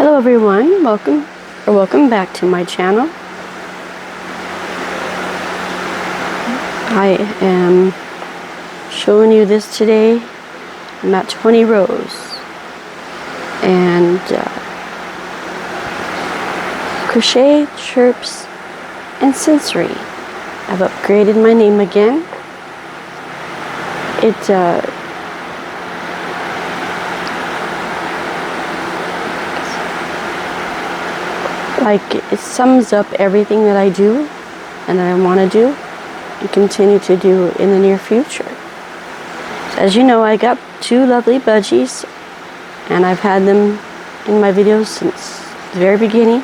Hello everyone, welcome back to my channel. I am showing you this today. I'm at 20 rows and Crochet, Chirps, and Sensory. I've upgraded my name again. It sums up everything that I do and that I want to do and continue to do in the near future. So as you know, I got two lovely budgies and I've had them in my videos since the very beginning,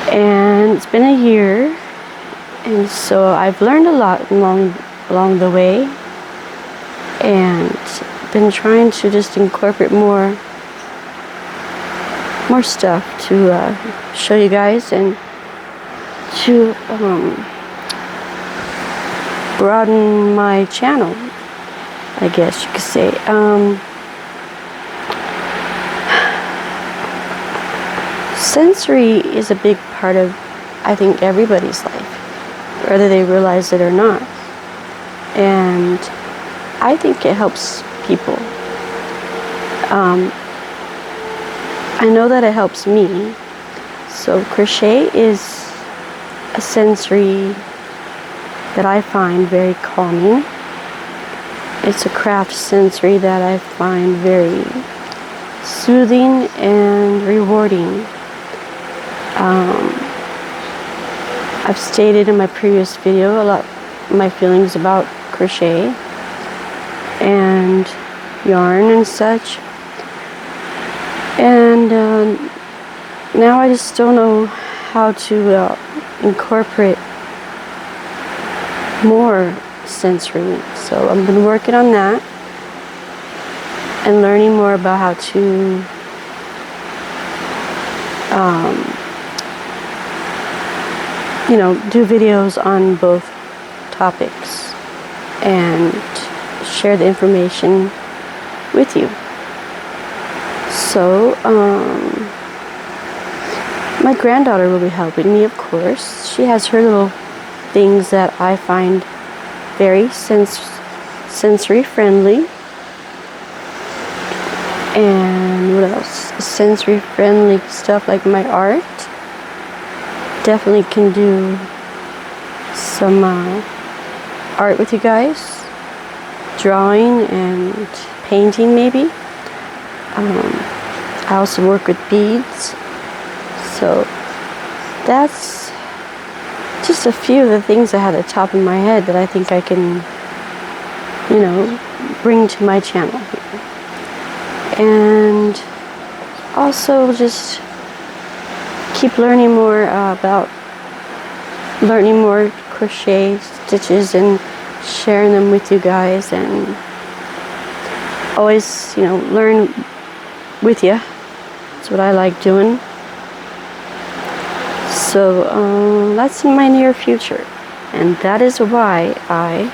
and it's been a year, and so I've learned a lot along the way, and been trying to just incorporate more stuff to show you guys and to broaden my channel, I guess you could say. Sensory is a big part of, I think, everybody's life, whether they realize it or not. And I think it helps people. I know that it helps me. So crochet is a sensory that I find very calming. It's a craft sensory that I find very soothing and rewarding. I've stated in my previous video a lot of my feelings about crochet and yarn and such. And now I just don't know how to incorporate more sensory. So I've been working on that and learning more about how to do videos on both topics and share the information with you. So, my granddaughter will be helping me, of course. She has her little things that I find very sensory friendly. And what else? Sensory friendly stuff like my art. Definitely can do some art with you guys. Drawing and painting maybe. I also work with beads, so that's just a few of the things I had at the top of my head that I think I can, bring to my channel here. And also just keep learning more more crochet stitches and sharing them with you guys, and always, learn with you. That's what I like doing. So that's in my near future, and that is why I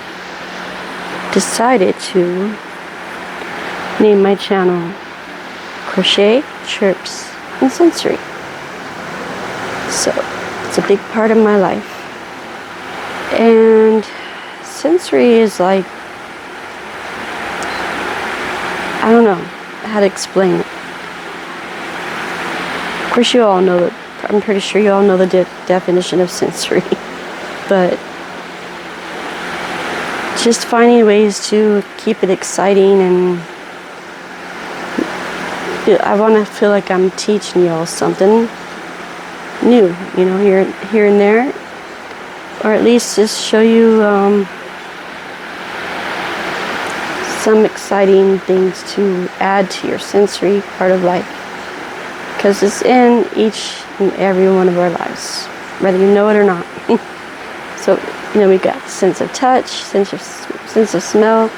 decided to name my channel Crochet, Chirps, and Sensory. So it's a big part of my life, and sensory is like, I don't know how to explain it. Of course, you all know that. I'm pretty sure you all know the definition of sensory. But just finding ways to keep it exciting, and I want to feel like I'm teaching you all something new, here and there, or at least just show you some exciting things to add to your sensory part of life, because it's in each and every one of our lives, whether you know it or not. So we've got sense of touch, sense of smell,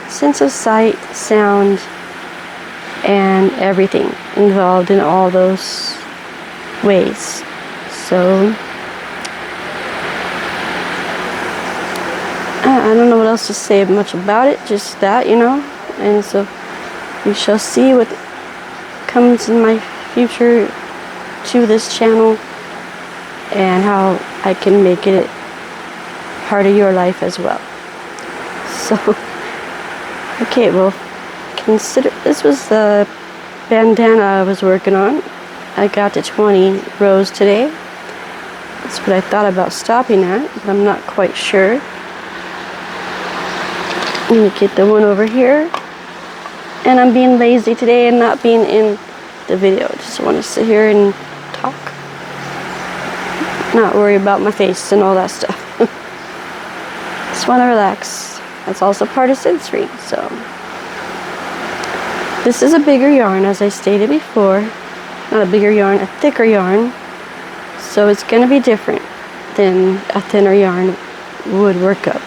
sense of sight, sound, and everything involved in all those ways. So I don't know what else to say much about it, just that, and so we shall see what comes in my future to this channel and how I can make it part of your life as well. So, okay, well, consider this was the bandana I was working on. I got to 20 rows today. That's what I thought about stopping at, but I'm not quite sure. Let me get the one over here. And I'm being lazy today and not being in the video. I just want to sit here and talk. Not worry about my face and all that stuff. Just want to relax. That's also part of sensory, so. This is a bigger yarn, as I stated before. Not a bigger yarn, a thicker yarn. So it's going to be different than a thinner yarn would work up.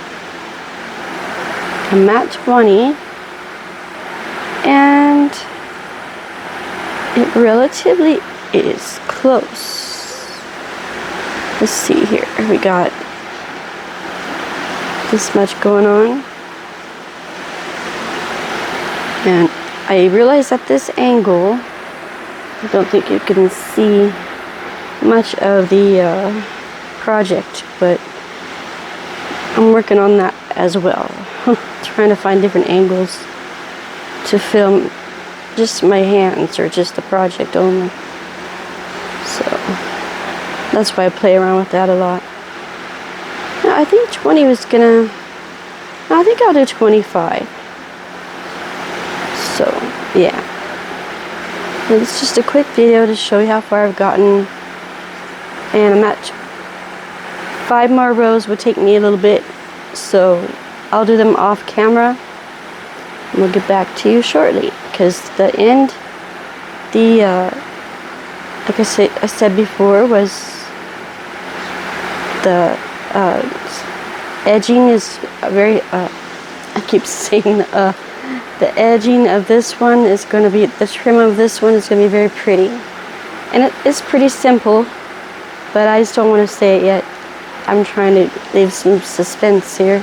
I'm at 20. And it relatively is close. Let's see here. We got this much going on. And I realize at this angle, I don't think you can see much of the project, but I'm working on that as well. Trying to find different angles to film just my hands or just the project only. So that's why I play around with that a lot. Now, I think 20 was gonna, I think I'll do 25. So yeah, and it's just a quick video to show you how far I've gotten, and I'm at 5 more rows. Would take me a little bit, so I'll do them off camera. We'll get back to you shortly, because the end, like I said before, was the edging is very, I keep saying the edging of this one is going to be, the trim of this one is going to be very pretty. And it is pretty simple, but I just don't want to say it yet. I'm trying to leave some suspense here.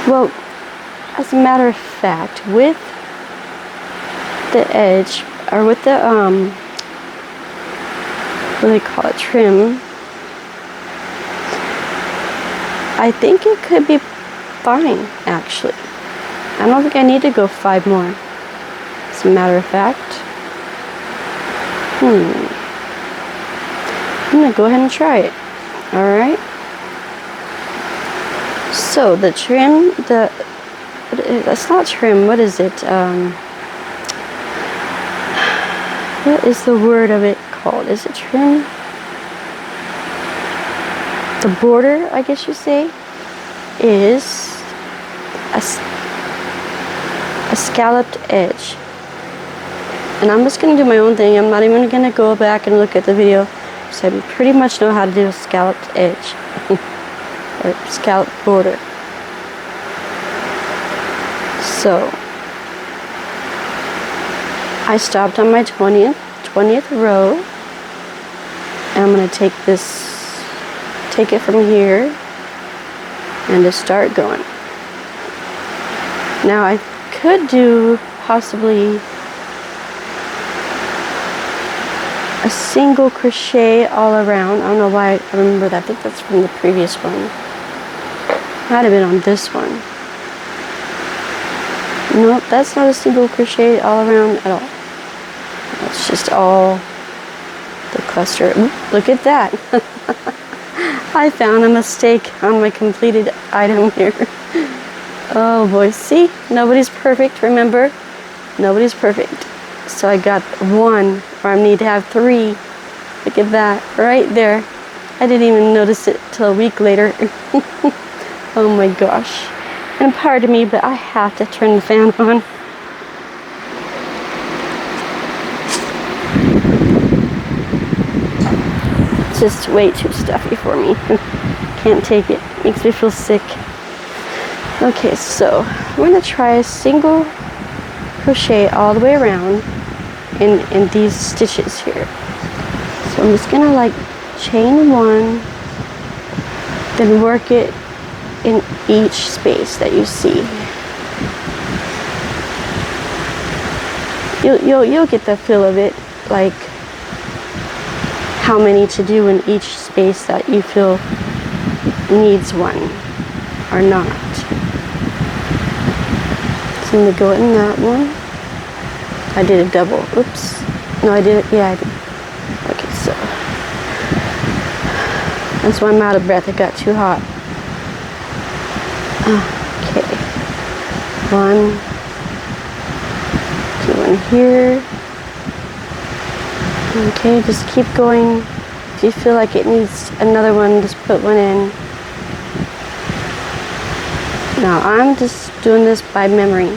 Well, as a matter of fact, with the edge, or with the, what do they call it, trim, I think it could be fine, actually. I don't think I need to go 5 more, as a matter of fact. I'm going to go ahead and try it. Alright. So, the trim, that's not trim, what is it? What is the word of it called? Is it trim? The border, I guess you say, is a scalloped edge. And I'm just going to do my own thing. I'm not even going to go back and look at the video, so I pretty much know how to do a scalloped edge. Or scalloped border. So I stopped on my 20th row, and I'm going to take it from here and just start going. Now I could do possibly a single crochet all around. I don't know why I remember that. I think that's from the previous one. Might have been on this one. Nope, that's not a single crochet all around at all. That's just all the cluster. Ooh, look at that. I found a mistake on my completed item here. Oh boy, see? Nobody's perfect, remember? Nobody's perfect. So I got 1, where I need to have 3. Look at that, right there. I didn't even notice it till a week later. Oh my gosh. And pardon me, but I have to turn the fan on. It's just way too stuffy for me. Can't take it. Makes me feel sick. Okay, so I'm going to try a single crochet all the way around in these stitches here. So I'm just going to like chain 1, then work it in each space that you see. You'll get the feel of it, like how many to do in each space that you feel needs one or not. So I'm gonna go in that one. I did a double. Oops. No, I did it. Yeah, I did. Okay, so that's why I'm out of breath. It got too hot. Okay. One. Do one here. Okay, just keep going. If you feel like it needs another one, just put one in. Now, I'm just doing this by memory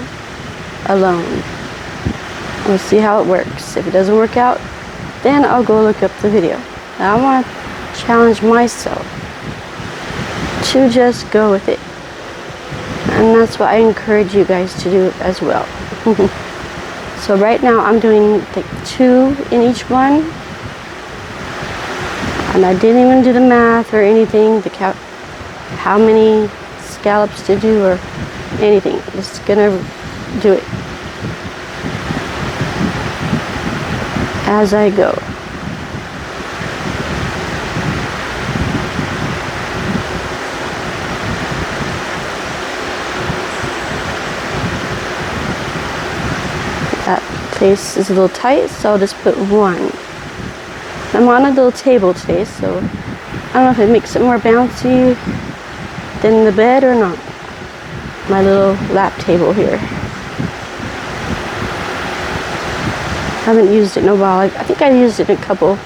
alone. We'll see how it works. If it doesn't work out, then I'll go look up the video. Now, I want to challenge myself to just go with it. And that's what I encourage you guys to do as well. So right now I'm doing like 2 in each one. And I didn't even do the math or anything to count how many scallops to do or anything. Just gonna do it as I go. That place is a little tight, so I'll just put 1. I'm on a little table today, so I don't know if it makes it more bouncy than the bed or not. My little lap table here. I haven't used it in a while. I think I used it in a couple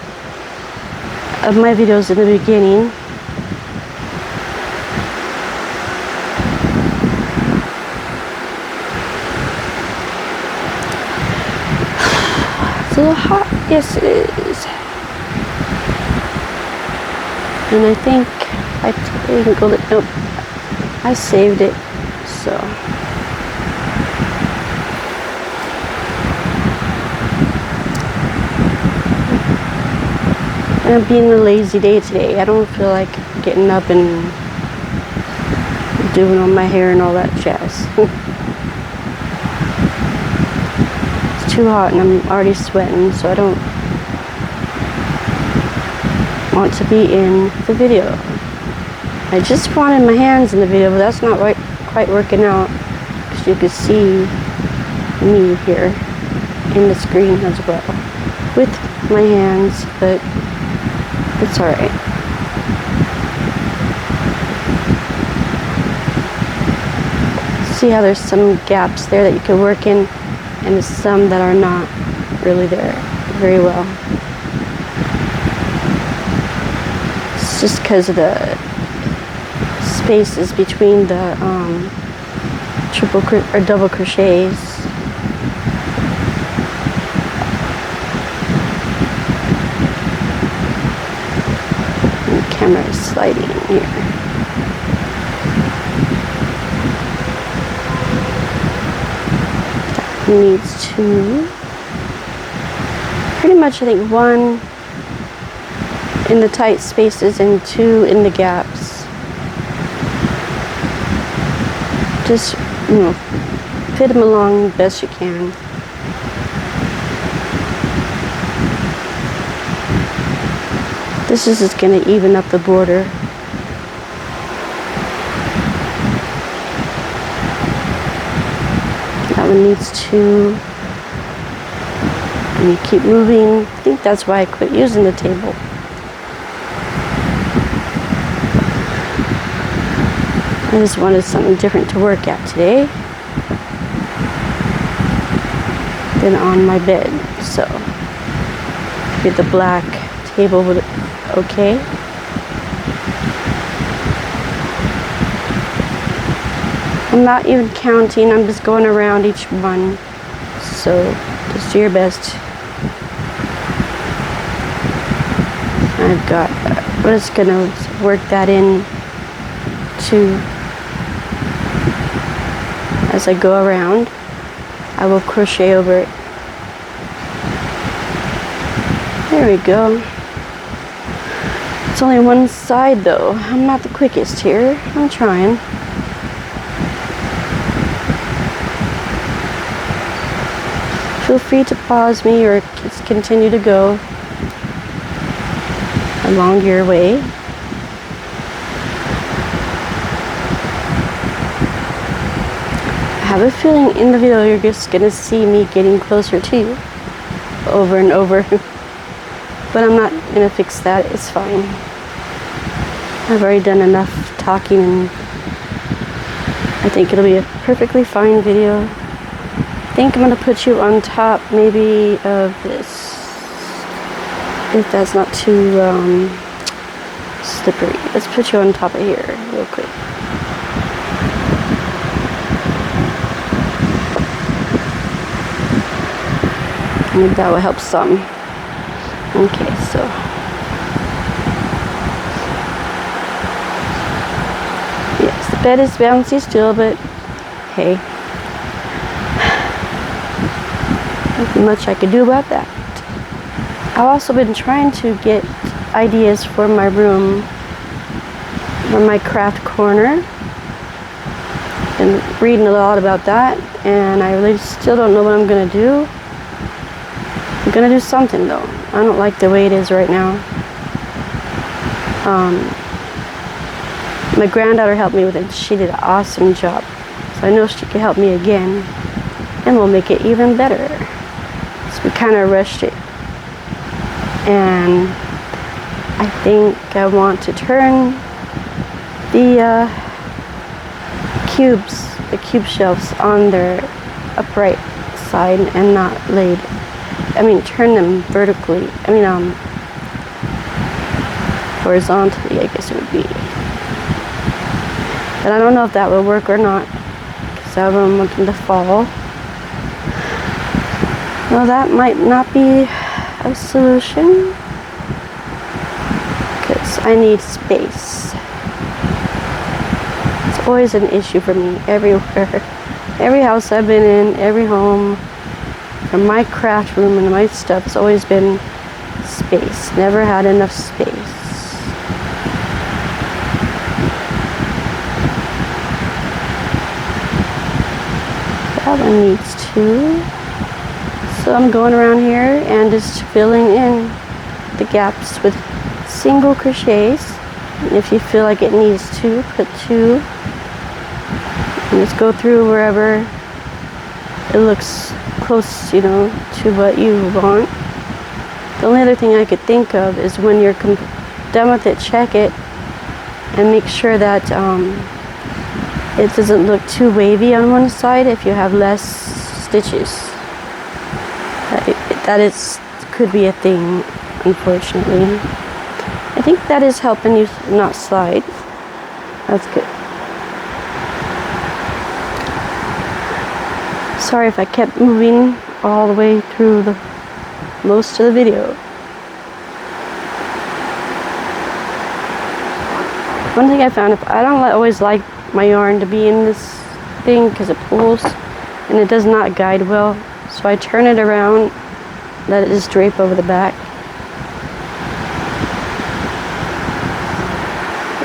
of my videos in the beginning. It's a little hot. Yes, it is. And I think nope, I saved it, so. And being a lazy day today, I don't feel like getting up and doing all my hair and all that jazz. It's too hot and I'm already sweating, so I don't want to be in the video. I just wanted my hands in the video, but that's not quite working out, because you can see me here in the screen as well with my hands, but it's alright. See how there's some gaps there that you can work in, and there's some that are not really there very well. It's just because of the spaces between the triple or double crochets. And the camera is sliding here. That needs 2. Pretty much I think 1 in the tight spaces and 2 in the gaps. Just, fit them along best you can. This is just going to even up the border. That one needs 2. And you keep moving. I think that's why I quit using the table. I just wanted something different to work at today than on my bed. So get the black table with it. Okay. I'm not even counting. I'm just going around each one. So just do your best. I've got. We're just gonna work that in to. As I go around, I will crochet over it. There we go. It's only one side though. I'm not the quickest here. I'm trying. feel free to pause me or just continue to go along your way. I have a feeling in the video you're just gonna see me getting closer to you over and over, but I'm not gonna fix that. It's fine. I've already done enough talking, and I think it'll be a perfectly fine video. I think I'm gonna put you on top maybe of this, if that's not too slippery. Let's put you on top of here real quick. I think that will help some. Okay, so yes, the bed is bouncy still, but hey, nothing much I could do about that. I've also been trying to get ideas for my room, for my craft corner, and reading a lot about that, and I really still don't know what I'm gonna do. I'm gonna do something though. I don't like the way it is right now. My granddaughter helped me with it. She did an awesome job. So I know she can help me again, and we'll make it even better. So we kind of rushed it. And I think I want to turn the cube shelves on their upright side and not laid. Turn them vertically. Horizontally, I guess it would be. But I don't know if that will work or not, because I don't want them to fall. Well, that might not be a solution, because I need space. It's always an issue for me everywhere. Every house I've been in, every home, from my craft room and my stuff, it's always been space. Never had enough space. That one needs to. So I'm going around here and just filling in the gaps with single crochets. And if you feel like it needs to, put 2. And just go through wherever it looks close, to what you want. The only other thing I could think of is when you're done with it, check it and make sure that it doesn't look too wavy on one side if you have less stitches. Could be a thing, unfortunately. I think that is helping you not slide. That's good. Sorry if I kept moving all the way through most of the video. One thing I found, if I don't always like my yarn to be in this thing because it pulls and it does not guide well, so I turn it around, let it just drape over the back.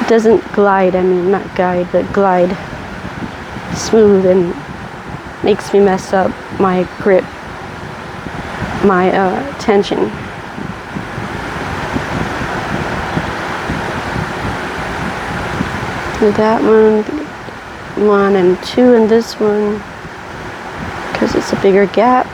It doesn't glide, not guide, but glide smooth, and makes me mess up my grip, my tension. With that one and 2 in this one, because it's a bigger gap.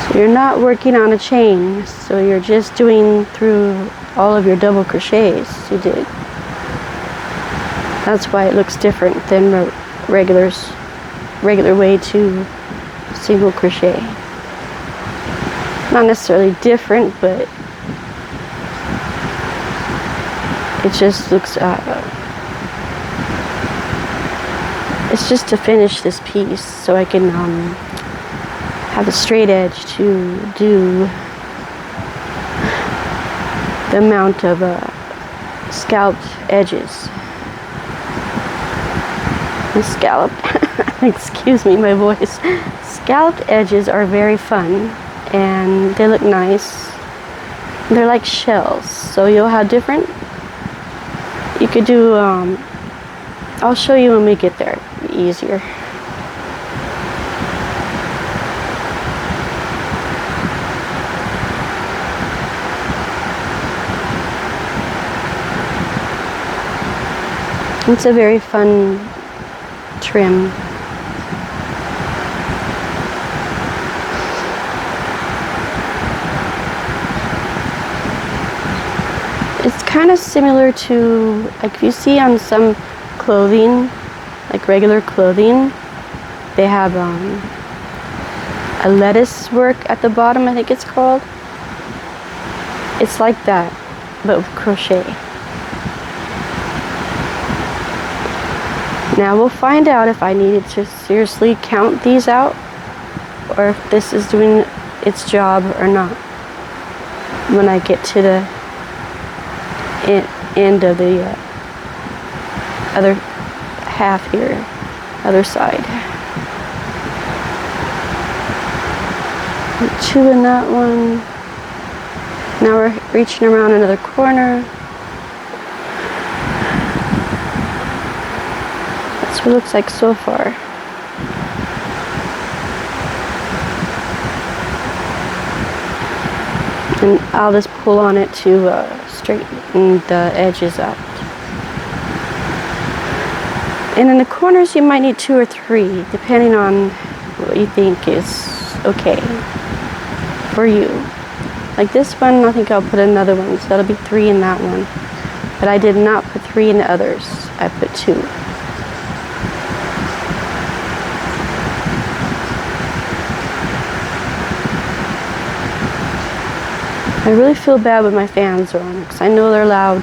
So you're not working on a chain, so you're just doing through all of your double crochets you did. That's why it looks different than the regular way to single crochet. Not necessarily different, but it just looks, it's just to finish this piece so I can have a straight edge to do the amount of scalloped edges. Scalloped, excuse me, my voice. Scalloped edges are very fun and they look nice. They're like shells, so you'll have different. You could do, I'll show you when we get there, it'll be easier. It's a very fun trim. It's kind of similar to, like, you see on some clothing, like regular clothing, they have a lettuce work at the bottom, I think it's called. It's like that, but with crochet. Now we'll find out if I needed to seriously count these out, or if this is doing its job or not, when I get to the end of the other half here, other side. 2 in that one. Now we're reaching around another corner. That's what it looks like so far. And I'll just pull on it to straighten the edges out. And in the corners you might need 2 or 3, depending on what you think is okay for you. Like this one, I think I'll put another one, so that'll be 3 in that one. But I did not put 3 in the others, I put 2. I really feel bad when my fans are on, because I know they're loud,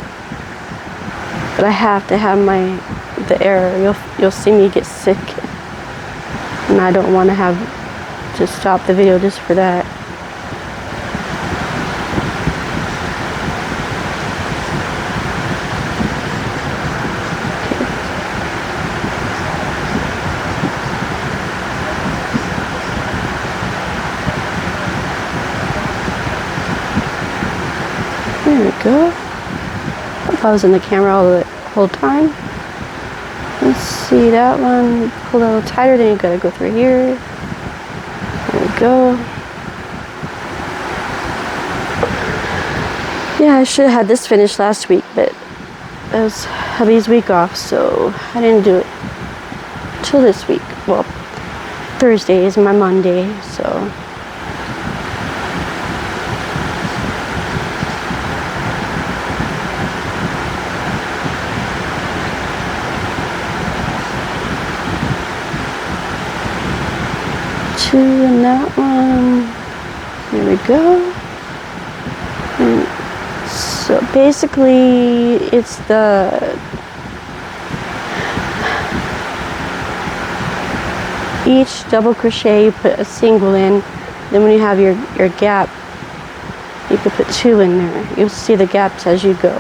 but I have to have the air. You'll see me get sick, and I don't want to have to stop the video just for that. There we go. Hope I was in the camera all the whole time. Let's see that one. Pull a little tighter, then you gotta go through here. There we go. Yeah, I should have had this finished last week, but it was hubby's week off, so I didn't do it till this week. Well, Thursday is my Monday, so. Two in that one. There we go. And so basically it's each double crochet you put a single in, then when you have your gap you can put 2 in there. You'll see the gaps as you go,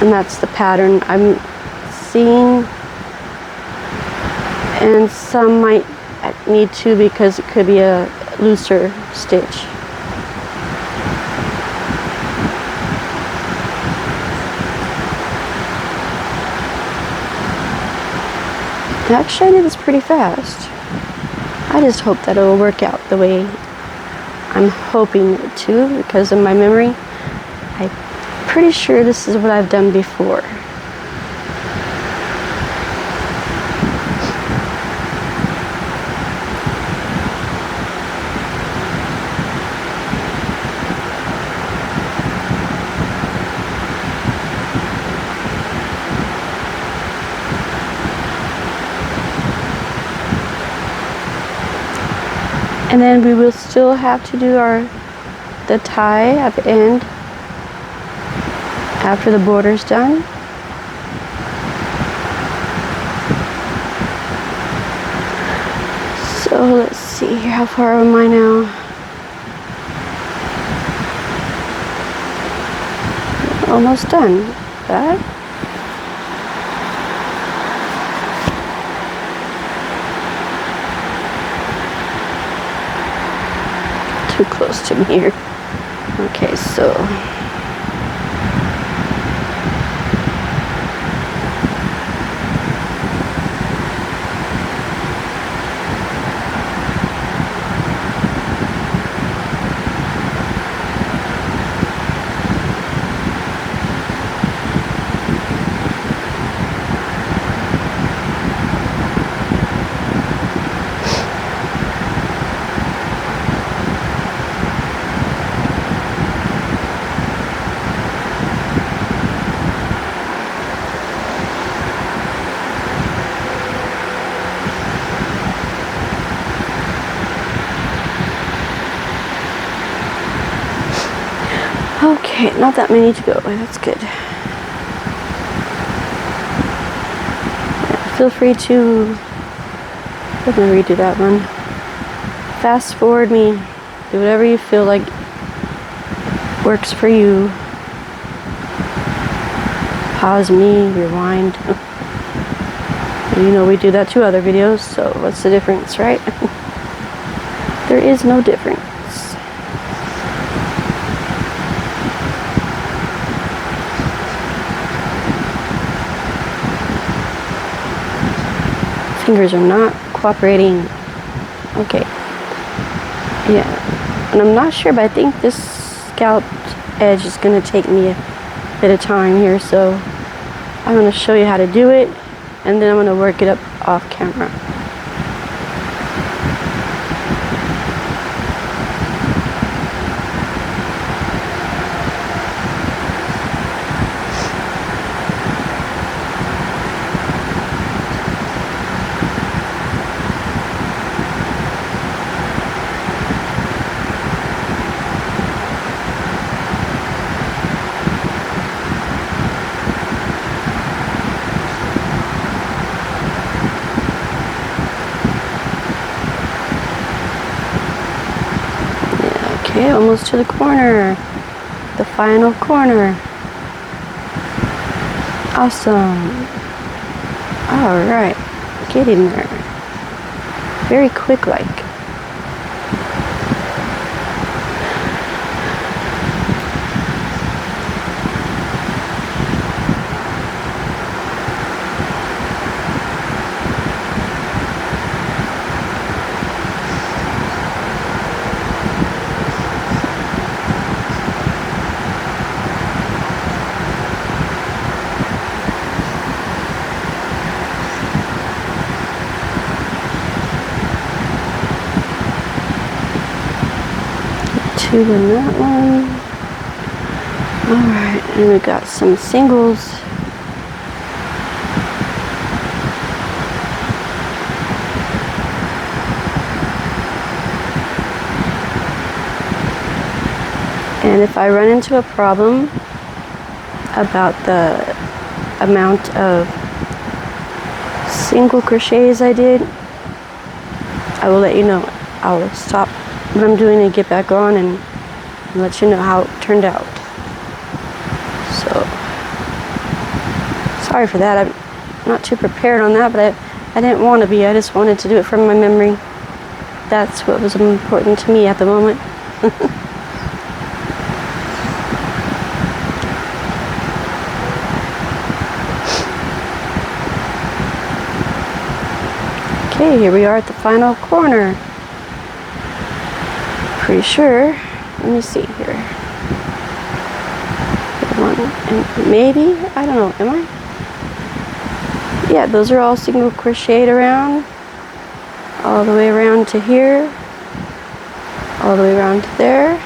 and that's the pattern I'm seeing. And some might need 2 because it could be a looser stitch. Actually, I did this pretty fast. I just hope that it will work out the way I'm hoping it to, because in my memory, I'm pretty sure this is what I've done before. And then we will still have to do the tie at the end after the border's done. So let's see here, how far am I now? Almost done. That. Too close to me here. Okay, so Okay, not that many to go. That's good. Yeah, feel free to, let me redo that one. Fast forward me. Do whatever you feel like works for you. Pause me, rewind. You know we do that to other videos, so what's the difference, right? There is no difference. Fingers are not cooperating. Okay. Yeah. And I'm not sure, but I think this scalloped edge is going to take me a bit of time here, so I'm going to show you how to do it, and then I'm going to work it up off camera. Okay, almost to the corner. The final corner. Awesome. Alright, get in there. Very quick like. Two in that one. Alright, and we got some singles. And if I run into a problem about the amount of single crochets I did, I will let you know. I'll stop what I'm doing and get back on and let you know how it turned out. So, sorry for that. I'm not too prepared on that, but I didn't want to be. I just wanted to do it from my memory. That's what was important to me at the moment. Okay, here we are at the final corner. Pretty sure. Let me see here. One, and maybe, I don't know, am I? Yeah, those are all single crocheted around. All the way around to here. All the way around to there.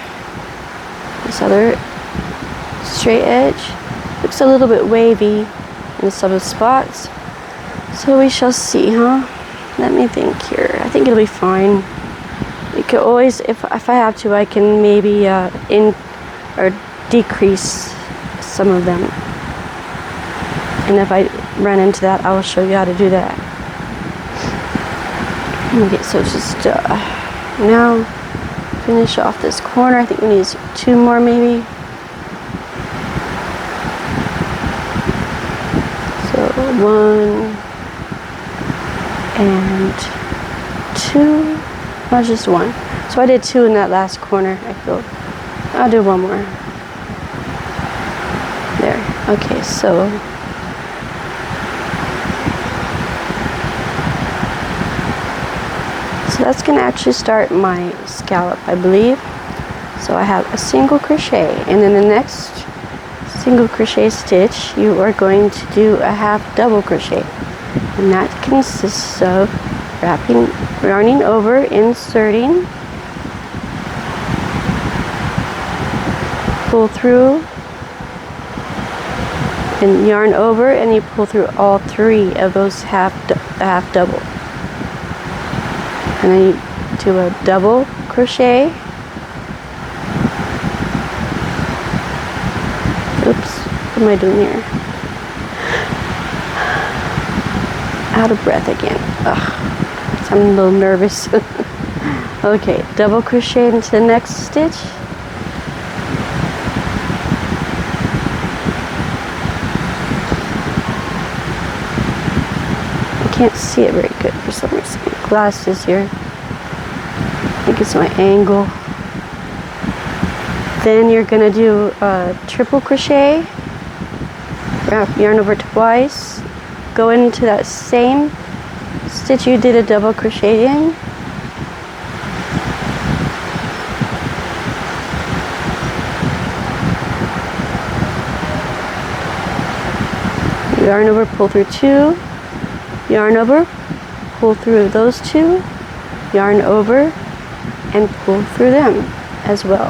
This other straight edge. Looks a little bit wavy in some of the spots. So we shall see, huh? Let me think here. I think it'll be fine. You can always, if I have to, I can maybe or decrease some of them. And if I run into that, I will show you how to do that. Okay, so just now finish off this corner. I think we need two more maybe. So 1 and 2. Not just one. So I did 2 in that last corner, I feel. I'll do one more. There. Okay, so that's going to actually start my scallop, I believe. So I have a single crochet, and in the next single crochet stitch, you are going to do a half double crochet. And that consists of yarning over, inserting, pull through, and yarn over, and you pull through all 3 of those half double. And then you do a double crochet, What am I doing here? Out of breath again. Ugh, I'm a little nervous. Okay, double crochet into the next stitch. I can't see it very good for some reason. Glasses here. I think it's my angle. Then you're gonna do a triple crochet, wrap yarn over twice, go into that same stitch you did a double crochet in, yarn over, pull through two, yarn over, pull through those two, yarn over, and pull through them as well.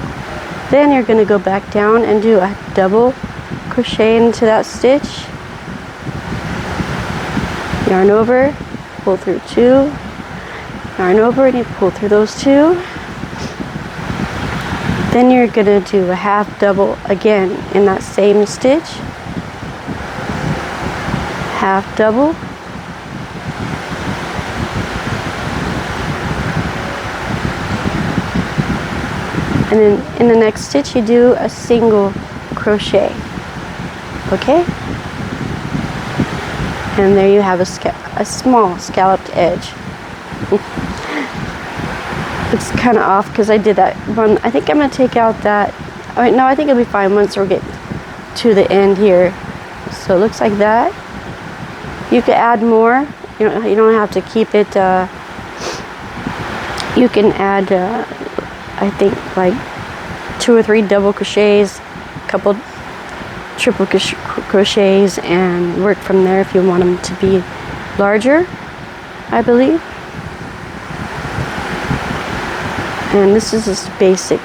Then you're going to go back down and do a double crochet into that stitch, yarn over, pull through two, yarn over, and you pull through those two. Then you're going to do a half double again in that same stitch, half double, and then in the next stitch you do a single crochet. Okay, and there you have a small scalloped edge. It's kind of off because I did that one. I think I'm going to take out that. No, I think it'll be fine once we get to the end here. So it looks like that. You could add more. You don't have to keep it. You can add, I think, like 2 or 3 double crochets, a couple triple crochets, and work from there if you want them to be larger, I believe. And this is just basic.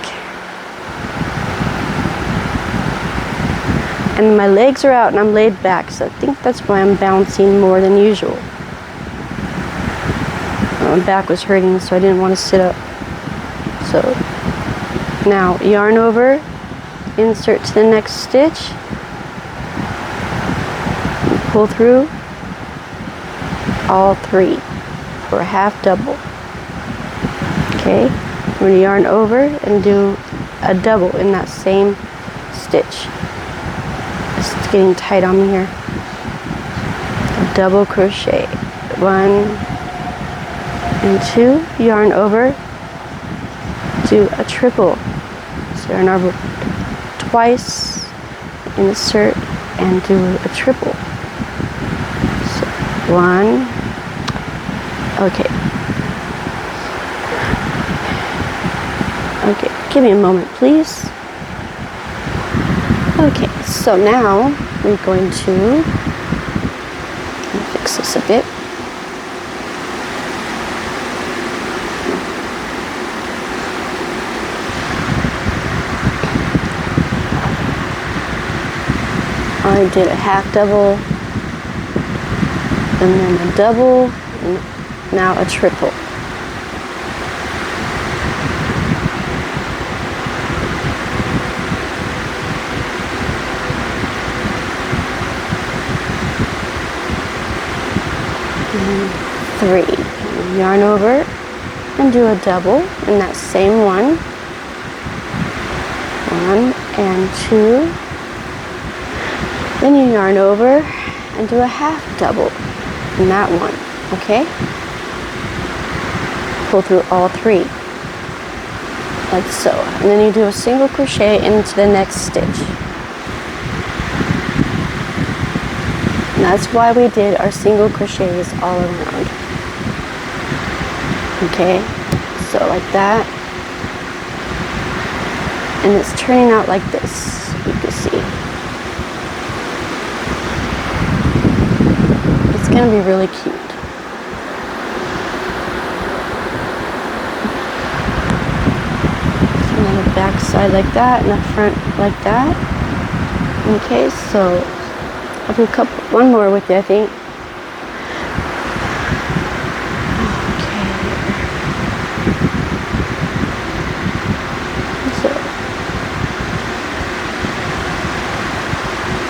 And my legs are out and I'm laid back, so I think that's why I'm bouncing more than usual. My back was hurting, so I didn't want to sit up. So now yarn over, insert to the next stitch, pull through all 3 for a half double. Okay, I'm going to yarn over and do a double in that same stitch. It's getting tight on me here. A double crochet, 1 and 2, yarn over, do a triple, so yarn over twice, insert and do a triple. So 1, okay. Okay, give me a moment, please. Okay, so now we're going to fix this a bit. I did a half double, and then a double, and now a triple. And 3. Yarn over and do a double in that same one. 1 and 2. Then you yarn over and do a half double in that one, okay? Pull through all 3, like so. And then you do a single crochet into the next stitch. And that's why we did our single crochets all around. Okay, so like that. And it's turning out like this, you can see. It's going to be really cute. And then the back side like that, and the front like that. Okay, so I'll do one more with you, I think. Okay. So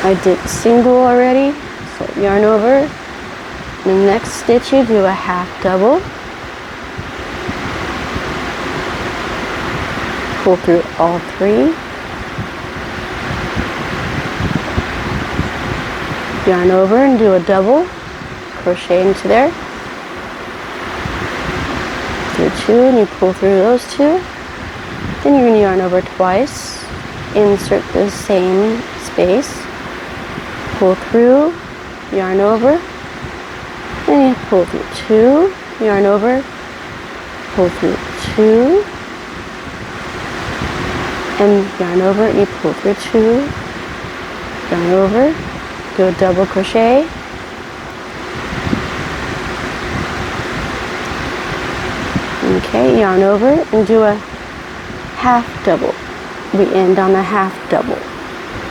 I I did single already, so yarn over. The next stitch you do a half double, pull through all 3, yarn over and do a double, crochet into there, do 2 and you pull through those 2, then you're going to yarn over twice, insert the same space, pull through, yarn over, and you pull through 2, yarn over, pull through 2, and yarn over, and you pull through 2, yarn over, do a double crochet, okay, yarn over and do a half double. We end on a half double,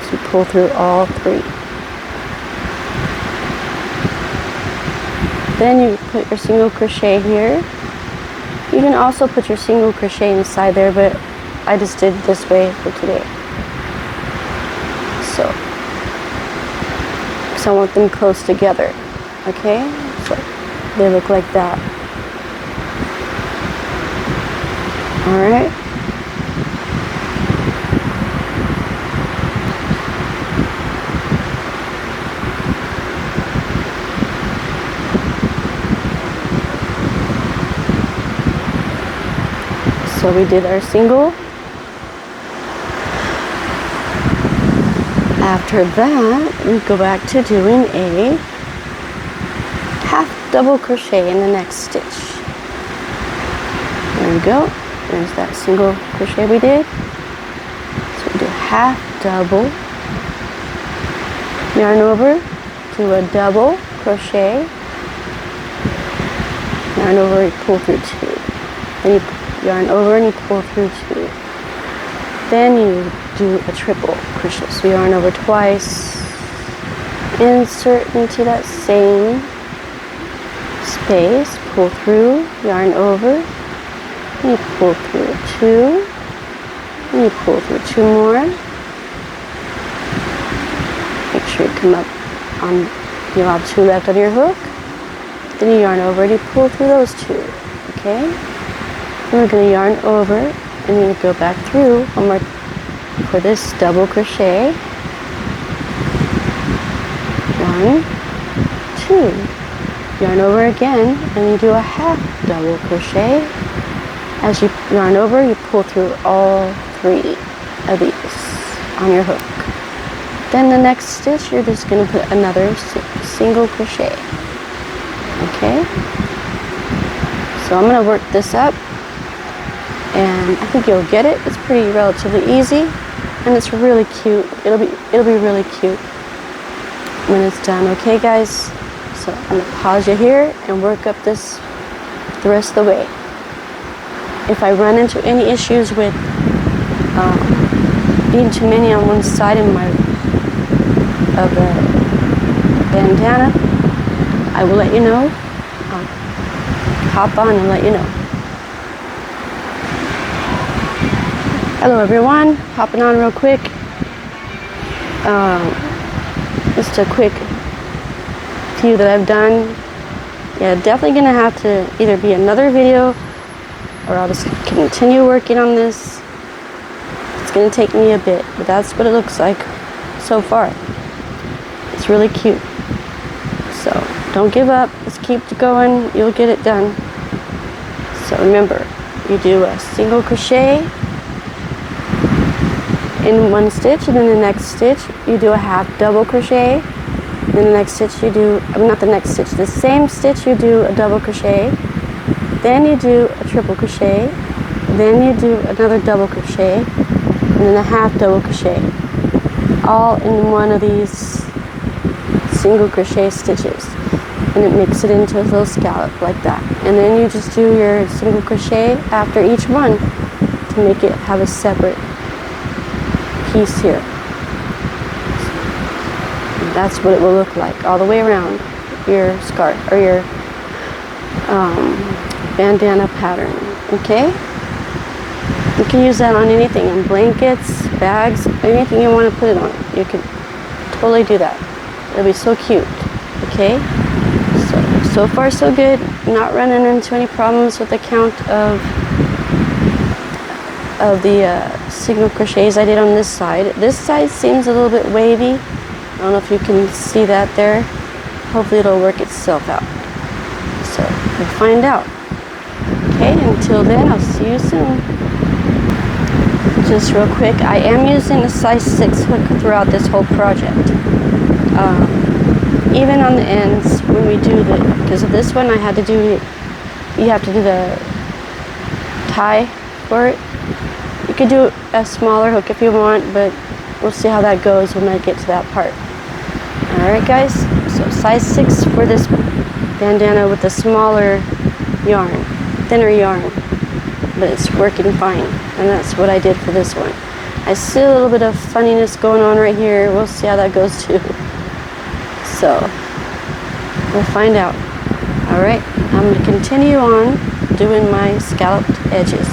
so pull through all 3. Then you put your single crochet here. You can also put your single crochet inside there, but I just did it this way for today. So I want them close together, okay? So they look like that. All right. So we did our single. After that, we go back to doing a half double crochet in the next stitch. There we go. There's that single crochet we did. So we do half double, yarn over, do a double crochet, yarn over, you pull through 2. Then you yarn over and you pull through 2. Then you do a triple crochet. So yarn over twice, insert into that same space, pull through, yarn over, and you pull through 2, and you pull through 2 more. Make sure you come up on, you'll have 2 left on your hook. Then you yarn over and you pull through those 2, okay? Then we're going to yarn over and then go back through one more for this double crochet. 1, 2. Yarn over again and you do a half double crochet. As you yarn over, you pull through all 3 of these on your hook. Then the next stitch, you're just going to put another single crochet. Okay? So I'm going to work this up, and I think you'll get it. It's pretty relatively easy, and it's really cute. It'll be really cute when it's done. Okay, guys? So I'm going to pause you here and work up this the rest of the way. If I run into any issues with being too many on one side of the bandana, I will let you know. I'll hop on and let you know. Hello everyone, hopping on real quick. Just a quick few that I've done. Yeah, definitely gonna have to either be another video or I'll just continue working on this. It's gonna take me a bit, but that's what it looks like so far. It's really cute. So don't give up, just keep going, you'll get it done. So remember, you do a single crochet in one stitch, and then the next stitch you do a half double crochet, and then the next stitch you do, not the next stitch, the same stitch you do a double crochet, then you do a triple crochet, then you do another double crochet, and then a half double crochet, all in one of these single crochet stitches, and it makes it into a little scallop like that. And then you just do your single crochet after each one to make it have a separate piece here. And that's what it will look like all the way around your scarf or your bandana pattern. Okay, you can use that on anything, on blankets, bags, anything you want to put it on. You can totally do that. It'll be so cute. Okay, so far so good. Not running into any problems with the count of the single crochets I did on this side. This side seems a little bit wavy. I don't know if you can see that there. Hopefully it'll work itself out. So we'll find out. Okay, until then, I'll see you soon. Just real quick, I am using a size 6 hook throughout this whole project. Even on the ends, when we do because of this one, I had to do, you have to do the tie for it. You could do a smaller hook if you want, but we'll see how that goes when I get to that part. Alright guys, so size 6 for this bandana with a smaller yarn, thinner yarn, but it's working fine, and that's what I did for this one. I see a little bit of funniness going on right here. We'll see how that goes too. So we'll find out. Alright, I'm going to continue on doing my scalloped edging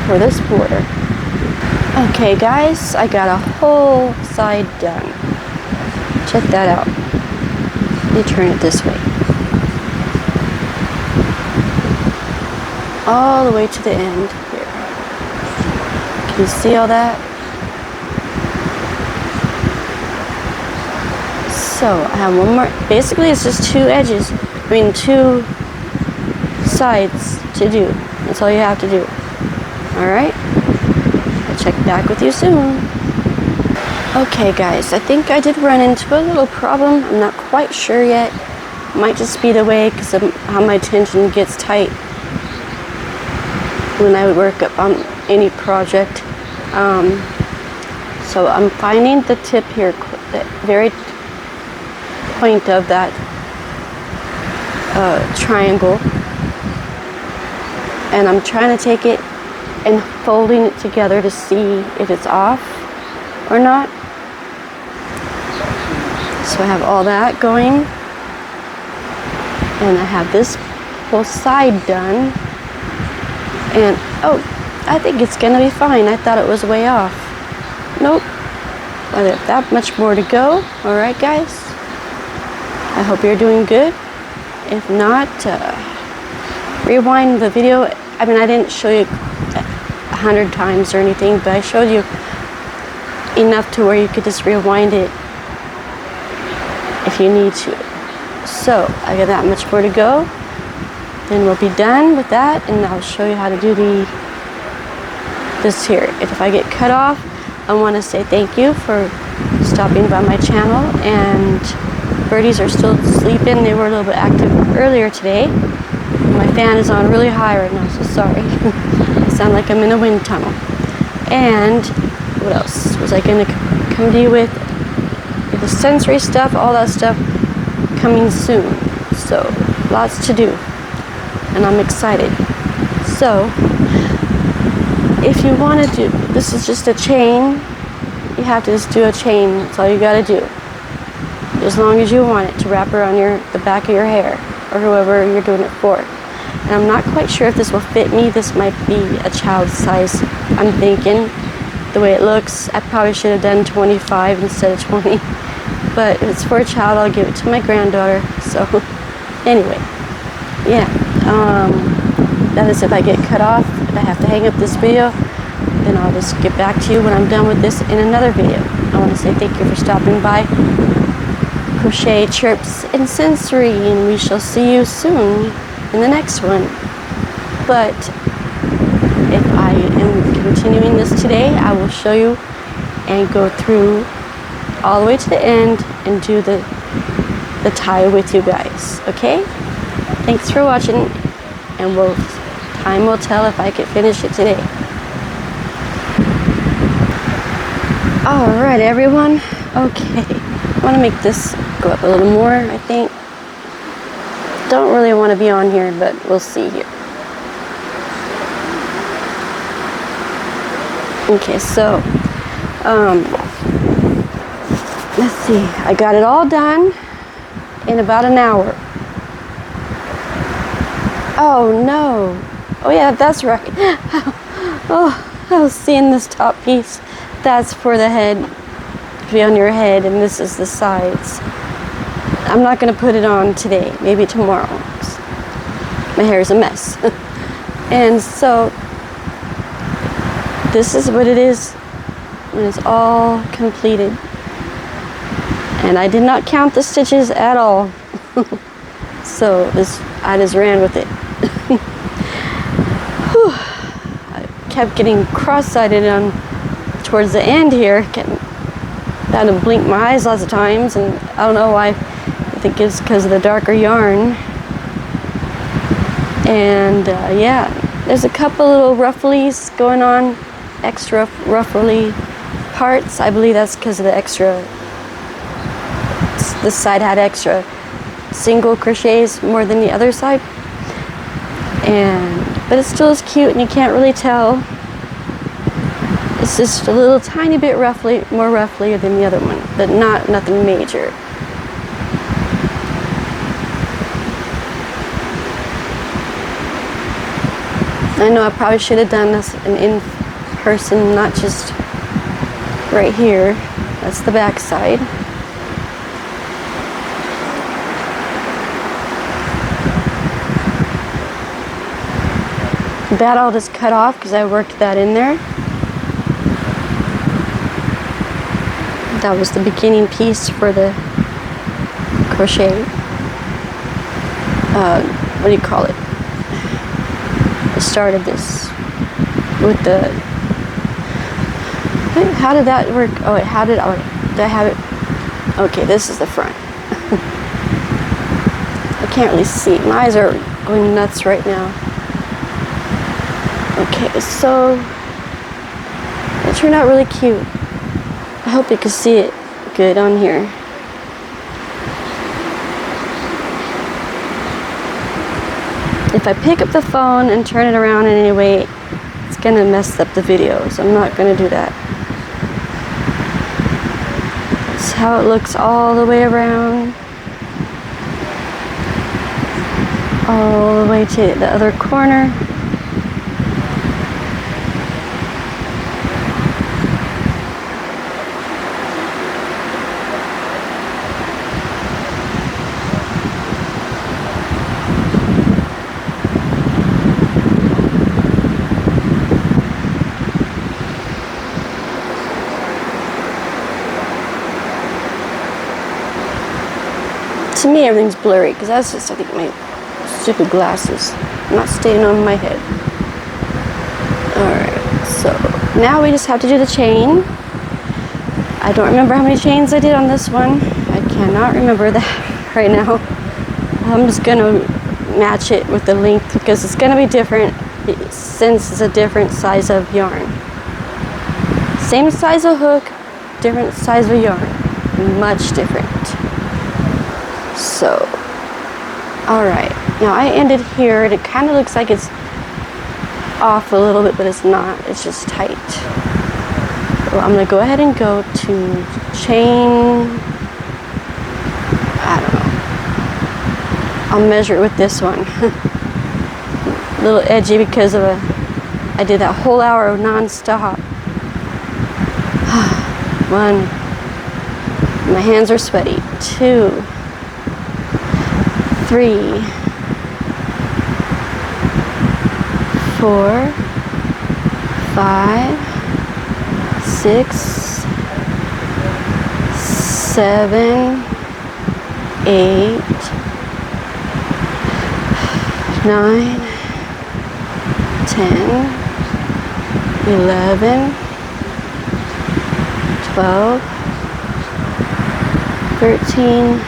for this border. Okay guys, I got a whole side done. Check that out. Let me turn it this way. All the way to the end here. Can you see all that? So I have one more. Basically it's just two two sides to do. That's all you have to do. Alright? I'll check back with you soon. Okay guys, I think I did run into a little problem. I'm not quite sure yet. Might just be the way because of how my tension gets tight when I work up on any project. So I'm finding the tip here, the very point of that triangle, and I'm trying to take it and folding it together to see if it's off or not. So I have all that going, and I have this whole side done, and oh, I think it's gonna be fine. I thought it was way off. Nope, I have that much more to go. Alright guys, I hope you're doing good. If not, rewind the video. I mean, I didn't show you 100 times or anything, but I showed you enough to where you could just rewind it if you need to. So I got that much more to go. Then we'll be done with that, and I'll show you how to do this here. If I get cut off, I want to say thank you for stopping by my channel. And birdies are still sleeping. They were a little bit active earlier today. My fan is on really high right now, so sorry. I sound like I'm in a wind tunnel. And what else was I going to come to you with? The sensory stuff, all that stuff coming soon. So lots to do, and I'm excited. So if you want to do, this is just a chain. You have to just do a chain. That's all you got to do. As long as you want it to wrap around the back of your hair, or whoever you're doing it for. And I'm not quite sure if this will fit me. This might be a child size, I'm thinking. The way it looks, I probably should have done 25 instead of 20. But if it's for a child, I'll give it to my granddaughter. So anyway, yeah. That is if I get cut off, if I have to hang up this video, then I'll just get back to you when I'm done with this in another video. I want to say thank you for stopping by Crochet Chirps and Sensory, and we shall see you soon in the next one. But if I am continuing this today, I will show you and go through all the way to the end and do the tie with you guys. Okay? Thanks for watching, and time will tell if I can finish it today. Alright everyone, okay. I want to make this go up a little more, I think. Don't really want to be on here, but we'll see here. Okay, so let's see. I got it all done in about an hour. Oh no. Oh yeah, that's right. Oh, I was seeing this top piece. That's for the head. be on your head, and this is the sides. I'm not going to put it on today, maybe tomorrow. My hair is a mess. And so this is what it is when it's all completed. And I did not count the stitches at all. So I just ran with it. I kept getting cross-sighted towards the end here. Had to blink my eyes lots of times, and I don't know why. I think it's because of the darker yarn. And yeah, there's a couple little rufflies going on, extra ruffly parts. I believe that's because of the extra. This side had extra single crochets more than the other side, but it still is cute, and you can't really tell. It's just a little tiny bit more roughly than the other one, but nothing major. I know I probably should have done this in person, not just right here. That's the back side. That I'll just cut off because I worked that in there. That was the beginning piece for the crochet. What do you call it? The start of this with the. How did that work? Did I have it? Okay, this is the front. I can't really see. My eyes are going nuts right now. Okay, so it turned out really cute. I hope you can see it good on here. If I pick up the phone and turn it around in any way, it's gonna mess up the video, so I'm not gonna do that. That's how it looks all the way around. All the way to the other corner. To me, everything's blurry because that's just, I think, my stupid glasses not staying on my head. Alright, so now we just have to do the chain. I don't remember how many chains I did on this one. I cannot remember that right now. I'm just going to match it with the length because it's going to be different since it's a different size of yarn. Same size of hook, different size of yarn. Much different. So, alright, now I ended here, and it kind of looks like it's off a little bit, but it's not, it's just tight. So I'm going to go ahead and go to chain, I don't know, I'll measure it with this one. A little edgy because of I did that whole hour of non-stop. 1, my hands are sweaty. 2, 3, 4, 5, 6, 7, 8, 9, 10, 11, 12, 13,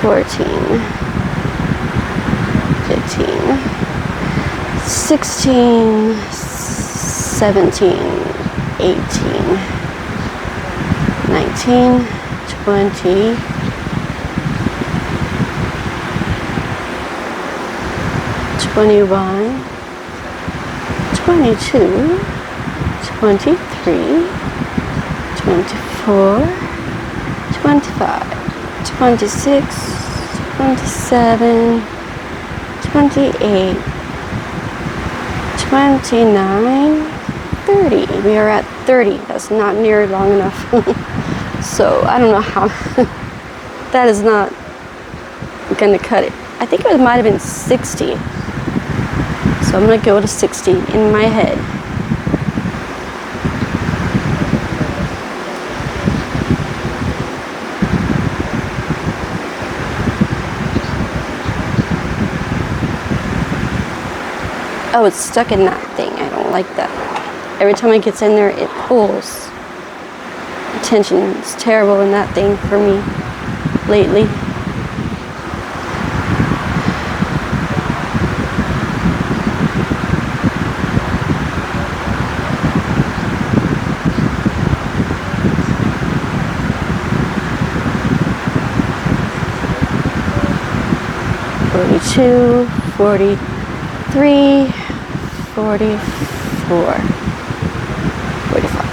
14, 15, 16, 17, 18, 19, 20, 21, 22, 23, 24, 25, 26, 27, 28, 29, 30. We are at 30. That's not near long enough. So I don't know how. That is not gonna cut it. I think it might have been 60. So I'm gonna go to 60 in my head. Oh, it's stuck in that thing. I don't like that. Every time it gets in there, it pulls. The tension is terrible in that thing for me lately. "42, 43, 44, 45.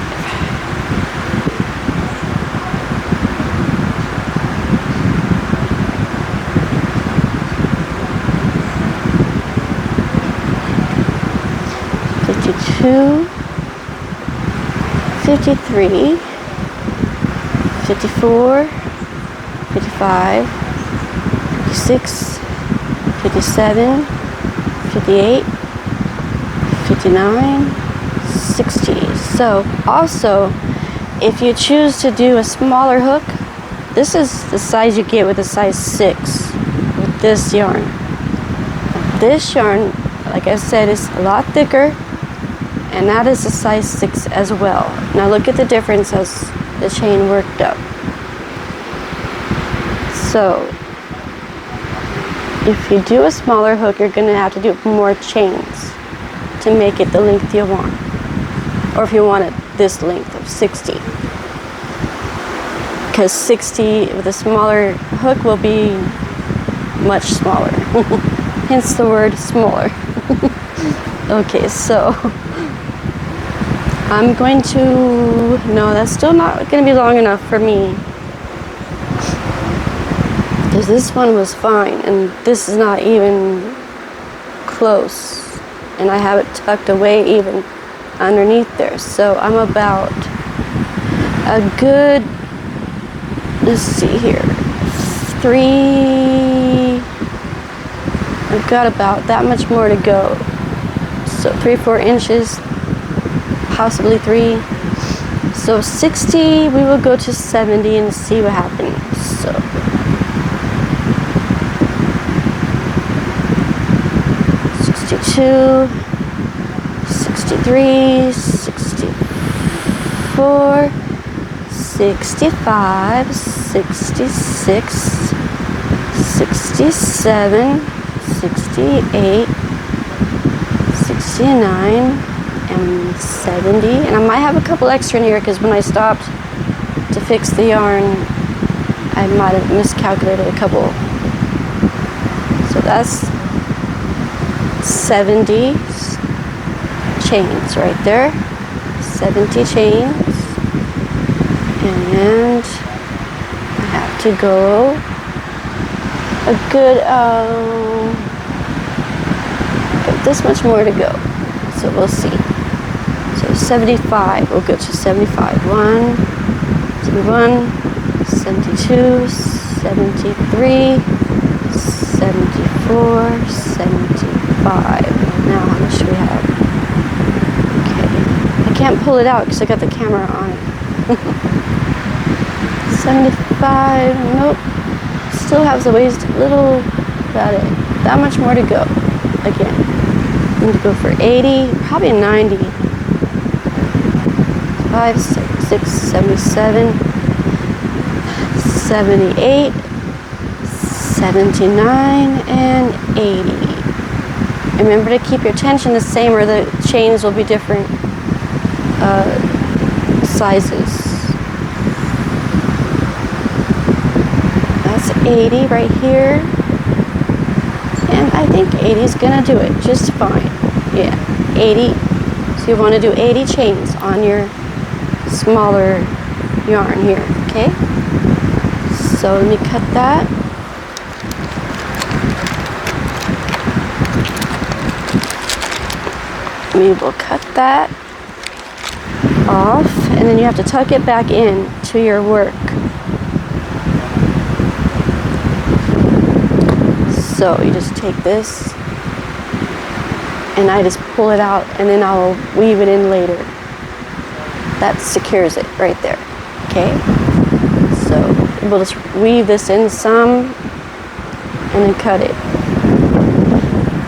52, 53, 54, 55, 56, 57, 58, 59, 60. So also, if you choose to do a smaller hook, this is the size you get with a size 6 with this yarn. This yarn, like I said, is a lot thicker, and that is a size 6 as well. Now look at the difference as the chain worked up. So if you do a smaller hook, you're going to have to do more chains to make it the length you want. Or if you want it this length of 60. Because 60 with a smaller hook will be much smaller. Hence the word smaller. Okay, so I'm going to, no, that's still not going to be long enough for me. Because this one was fine, and this is not even close. And I have it tucked away even underneath there. So I'm about a good, let's see here, I've got about that much more to go. So 3-4 inches, possibly 3. So 60, we will go to 70 and see what happens. So 62, 63, 64, 65, 66, 67, 68, 69, and 70. And I might have a couple extra in here because when I stopped to fix the yarn, I might have miscalculated a couple. So that's 70 chains right there. 70 chains. And I have to go a good, got this much more to go. So we'll see. So 75, we'll go to 75. 1, 71, 72, 73, 74, 75. Now how much do we have? Okay. I can't pull it out because I got the camera on it. 75, nope. Still has a ways, little, about it. That much more to go. Again, I'm going to go for 80, probably 90. 5, 6, 77, 78, 79, and 80. Remember to keep your tension the same or the chains will be different sizes. That's 80 right here. And I think 80 is gonna do it just fine. Yeah, 80. So you want to do 80 chains on your smaller yarn here, okay? So let me cut that. We will cut that. off, and then you have to tuck it back in to your work. So you just take this, and I just pull it out, and then I'll weave it in later. That secures it right there. Okay? So we'll just weave this in some, and then cut it.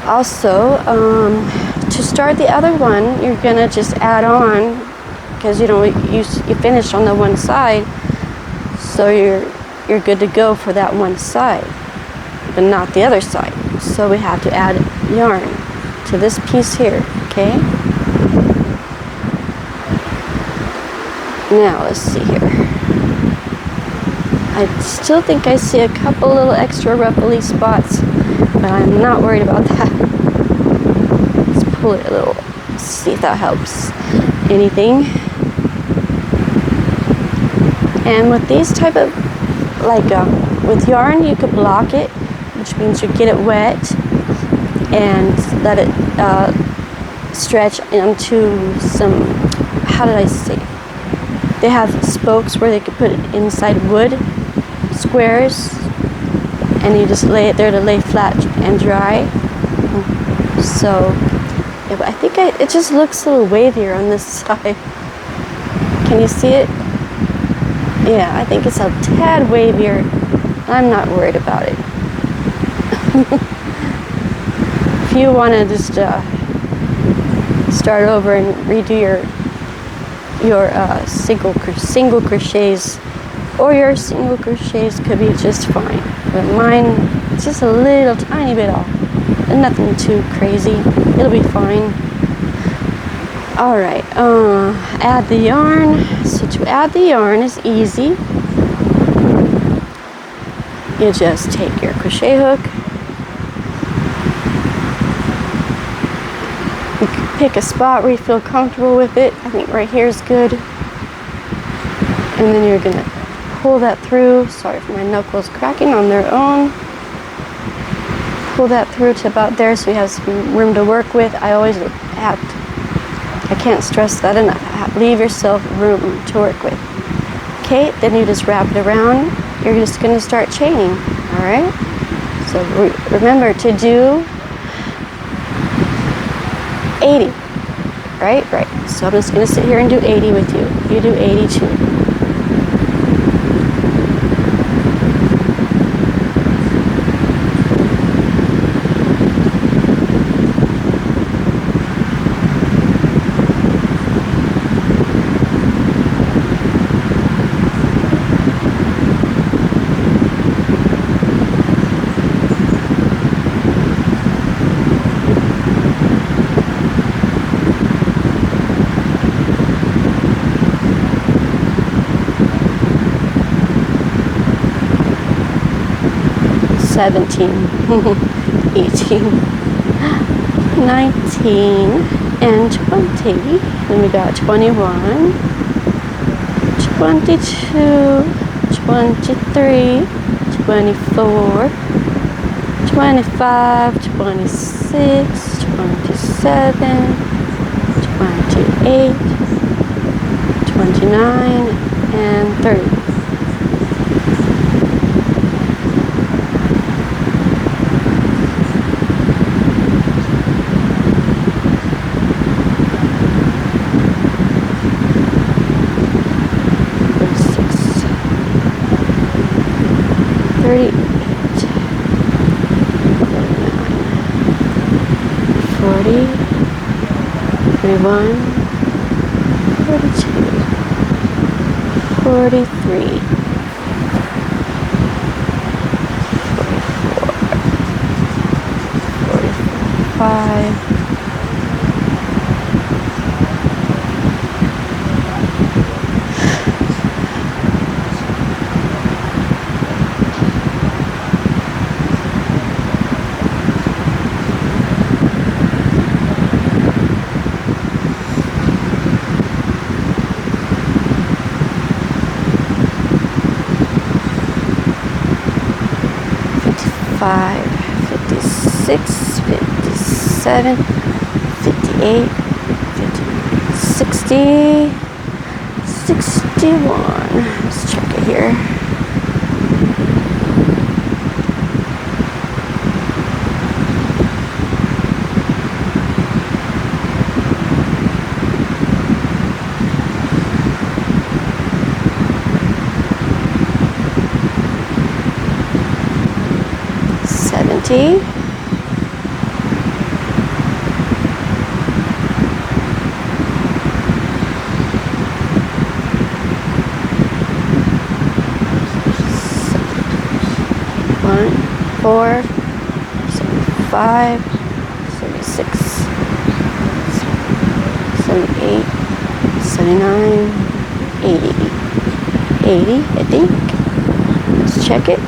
Also, to start the other one, you're gonna just add on, because you finished on the one side, so you're good to go for that one side, but not the other side. So we have to add yarn to this piece here. Okay. Now let's see here. I still think I see a couple little extra ruffly spots, but I'm not worried about that. Let's pull it a little, see if that helps anything. And with these type of, with yarn, you could block it, which means you get it wet and let it stretch into some, how did I say? They have spokes where they could put it inside wood squares, and you just lay it there to lay flat and dry. So yeah, but I think it just looks a little wavier on this side. Can you see it? Yeah, I think it's a tad wavier. I'm not worried about it. If you want to just start over and redo your single crochets, or your single crochets could be just fine, but mine, it's just a little tiny bit off, and nothing too crazy. It'll be fine. All right, add the yarn. So to add the yarn is easy. You just take your crochet hook, you can pick a spot where you feel comfortable with it. I think right here is good. And then you're gonna pull that through. Sorry for my knuckles cracking on their own. Pull that through to about there, so you have some room to work with. I can't stress that enough. Leave yourself room to work with. Okay, then you just wrap it around. You're just gonna start chaining, all right? So remember to do 80, right? Right, so I'm just gonna sit here and do 80 with you. You do 80 too. Seventeen, 18, 19, and 20. Then we got 21, 22, 23, 24, 25, 26, 27, 28, 29, and 30. Forty-one, 42, 43, 44, 45, 56, 57, 58, 59, 60, 61. Let's check it here. Four, 75, 76, 78, 79, 80. 80, I think. Let's check it.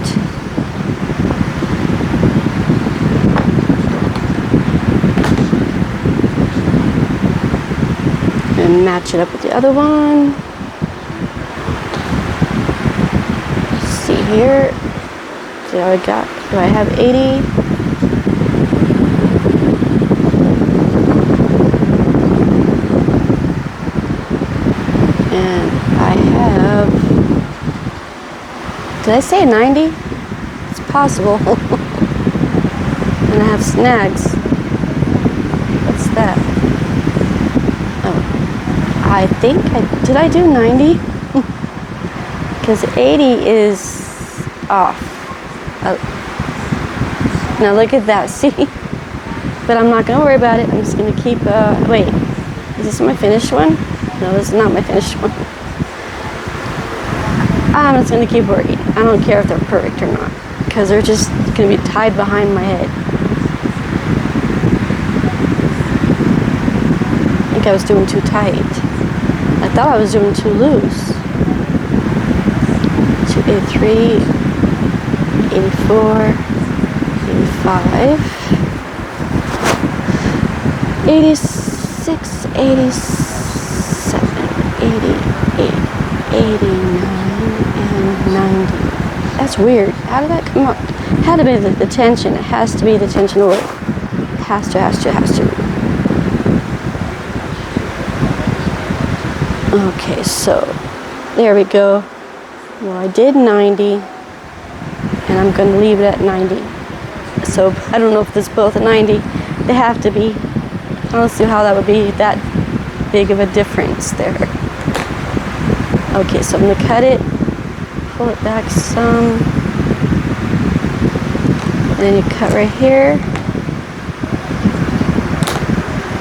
And match it up with the other one. Let's see here. See what I got. Do I have 80? And I have, did I say 90? It's possible. And I have snags. What's that? Oh, I think did I do 90? Because 80 is off. Now look at that, see? But I'm not going to worry about it. I'm just going to keep, wait, is this my finished one? No, this is not my finished one. I'm just going to keep working. I don't care if they're perfect or not, because they're just going to be tied behind my head. I think I was doing too tight. I thought I was doing too loose. 283, 84, 85, 86, 87, 88, 89, and 90. That's weird. How did that come up? Had to be the tension. It has to be the tension oil. Has to. Okay, so there we go. Well, I did 90, and I'm going to leave it at 90. So I don't know if this is both a 90. They have to be. I don't see how that would be that big of a difference there. Okay, so I'm going to cut it, pull it back some, and then you cut right here,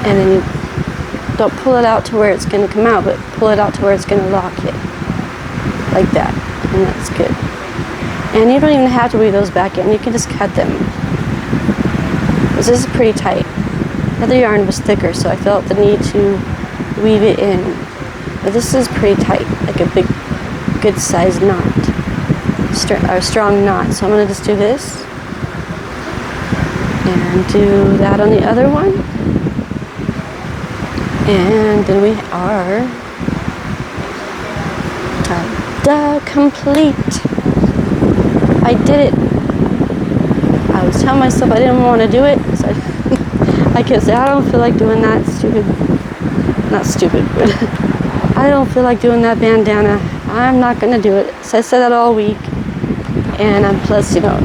and then you don't pull it out to where it's going to come out, but pull it out to where it's going to lock it, like that, and that's good. And you don't even have to weave those back in, you can just cut them. This is pretty tight. The other yarn was thicker, so I felt the need to weave it in. But this is pretty tight, like a big, good sized knot, or strong knot. So I'm gonna just do this, and do that on the other one. And then we are, ta-da, complete. I did it. I was telling myself I didn't want to do it, so I kept saying, I don't feel like doing that stupid, not stupid, but I don't feel like doing that bandana. I'm not going to do it. So I said that all week, and plus, you know,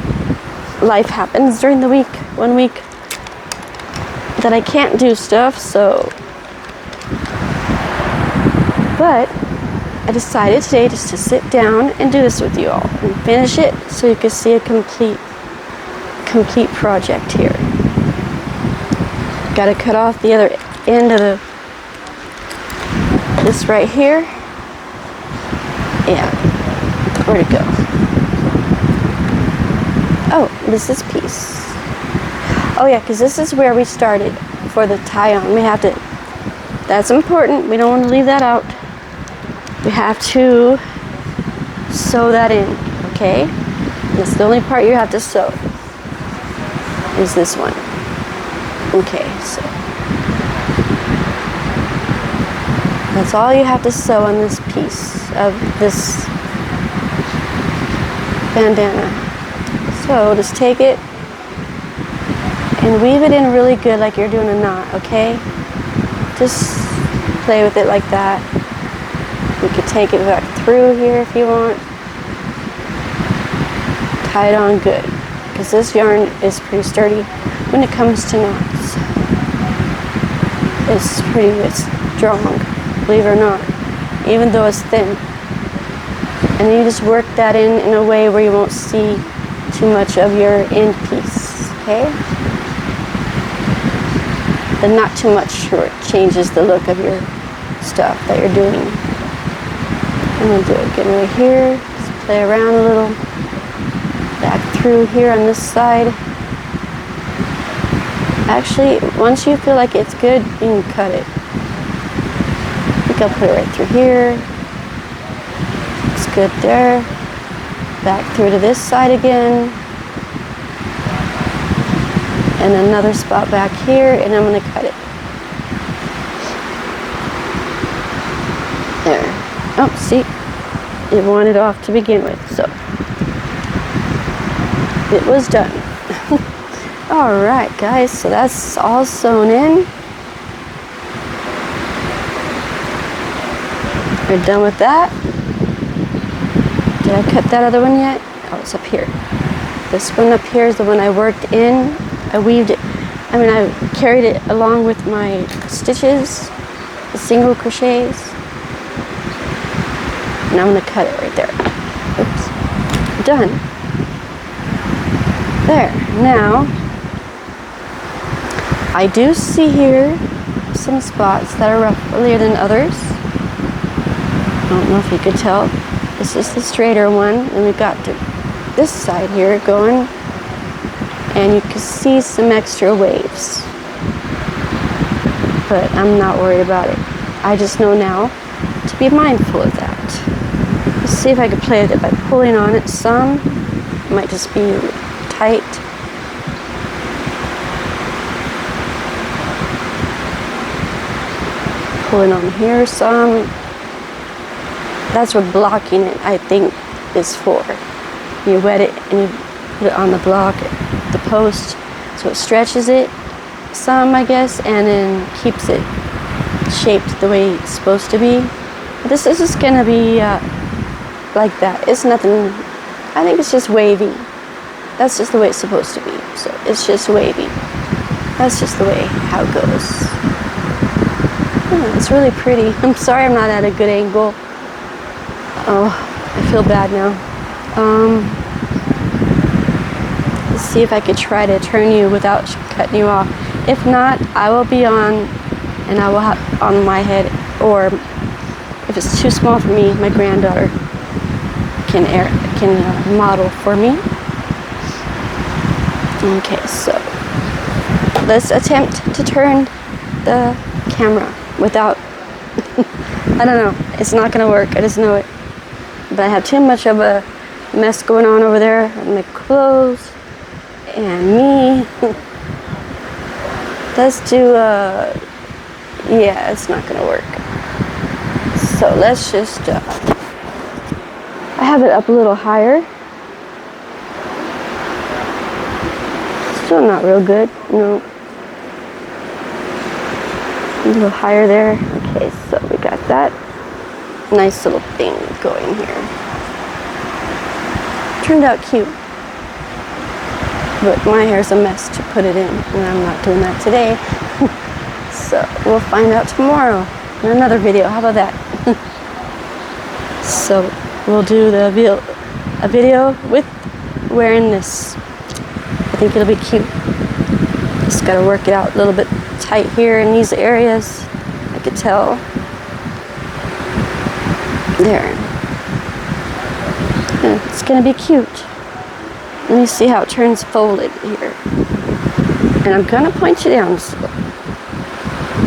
life happens during the week, 1 week, that I can't do stuff, so, but I decided today just to sit down and do this with you all, and finish it so you can see a complete project here. Got to cut off the other end of this right here. Yeah, where'd it go? Oh, this is piece. Oh yeah, because this is where we started for the tie-on. We have to, that's important, we don't want to leave that out. We have to sew that in, okay? That's the only part you have to sew, is this one. Okay, so that's all you have to sew on this piece of this bandana. So just take it and weave it in really good like you're doing a knot, okay? Just play with it like that. You could take it back through here if you want. Tie it on good, because this yarn is pretty sturdy when it comes to knots. It's strong, believe it or not, even though it's thin. And then you just work that in a way where you won't see too much of your end piece, okay? The not too much short changes the look of your stuff that you're doing. I'm gonna do it again right here. Just play around a little. Back through here on this side. Actually, once you feel like it's good, you can cut it. I think I'll put it right through here. Looks good there. Back through to this side again. And another spot back here, and I'm going to cut it. There. Oh, see? It wanted off to begin with, so it was done. All right, guys, so that's all sewn in. We're done with that. Did I cut that other one yet? Oh, it's up here. This one up here is the one I worked in. I weaved it. I carried it along with my stitches, the single crochets. And I'm gonna cut it right there. Oops. Done. There. Now, I do see here some spots that are rougher than others. I don't know if you could tell. This is the straighter one, and we've got this side here going, and you can see some extra waves. But I'm not worried about it. I just know now to be mindful of that. Let's see if I can play with it by pulling on it some. It might just be tight. Pulling on here some. That's what blocking it, I think, is for. You wet it and you put it on the block, the post, so it stretches it some, I guess, and then keeps it shaped the way it's supposed to be. But this is just gonna be like that. It's nothing, I think it's just wavy. That's just the way it's supposed to be. So it's just wavy. That's just the way how it goes. Oh, it's really pretty. I'm sorry I'm not at a good angle. Oh, I feel bad now. Let's see if I could try to turn you without cutting you off. If not, I will be on, and I will have on my head, or if it's too small for me, my granddaughter can model for me. Okay, so let's attempt to turn the camera without, I don't know, it's not gonna work, I just know it. But I have too much of a mess going on over there, and my clothes, and me. Let's do, yeah, it's not gonna work. So let's just, I have it up a little higher. Still not real good, no. A little higher there. Okay, so we got that nice little thing going here. Turned out cute. But my hair's a mess to put it in, and I'm not doing that today. So we'll find out tomorrow in another video. How about that? So we'll do a video with wearing this. I think it'll be cute. Just gotta work it out a little bit tight here in these areas. I could tell. There. Yeah, it's gonna be cute. Let me see how it turns folded here. And I'm gonna point you down. So,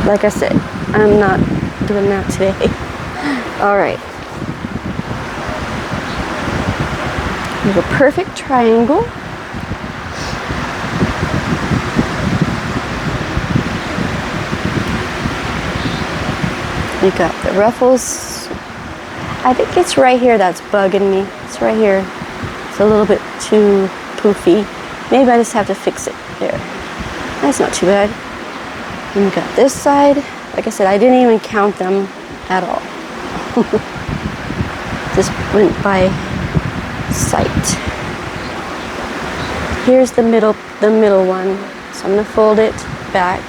like I said, I'm not doing that today. All right. Here's a perfect triangle. You got the ruffles. I think it's right here that's bugging me. It's right here. It's a little bit too poofy. Maybe I just have to fix it there. That's not too bad. And you got this side. Like I said, I didn't even count them at all. This went by sight. Here's the middle one. So I'm gonna fold it back.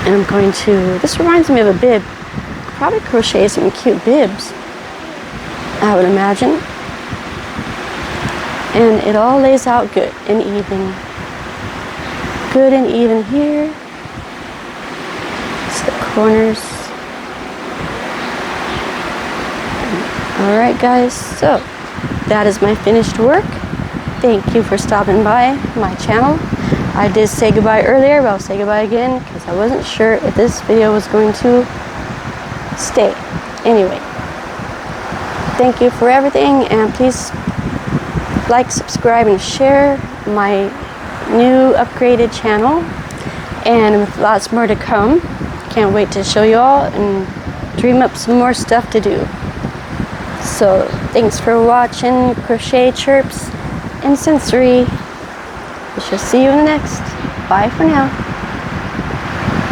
And I'm going to, this reminds me of a bib. Probably crochet some cute bibs, I would imagine. And it all lays out good and even. Good and even here. It's the corners. Alright guys, so that is my finished work. Thank you for stopping by my channel. I did say goodbye earlier, but I'll say goodbye again because I wasn't sure if this video was going to stay. Anyway, thank you for everything, and please like, subscribe, and share my new upgraded channel, and with lots more to come. Can't wait to show you all and dream up some more stuff to do. So thanks for watching Crochet Chirps and Sensory. We shall see you in the next. Bye for now.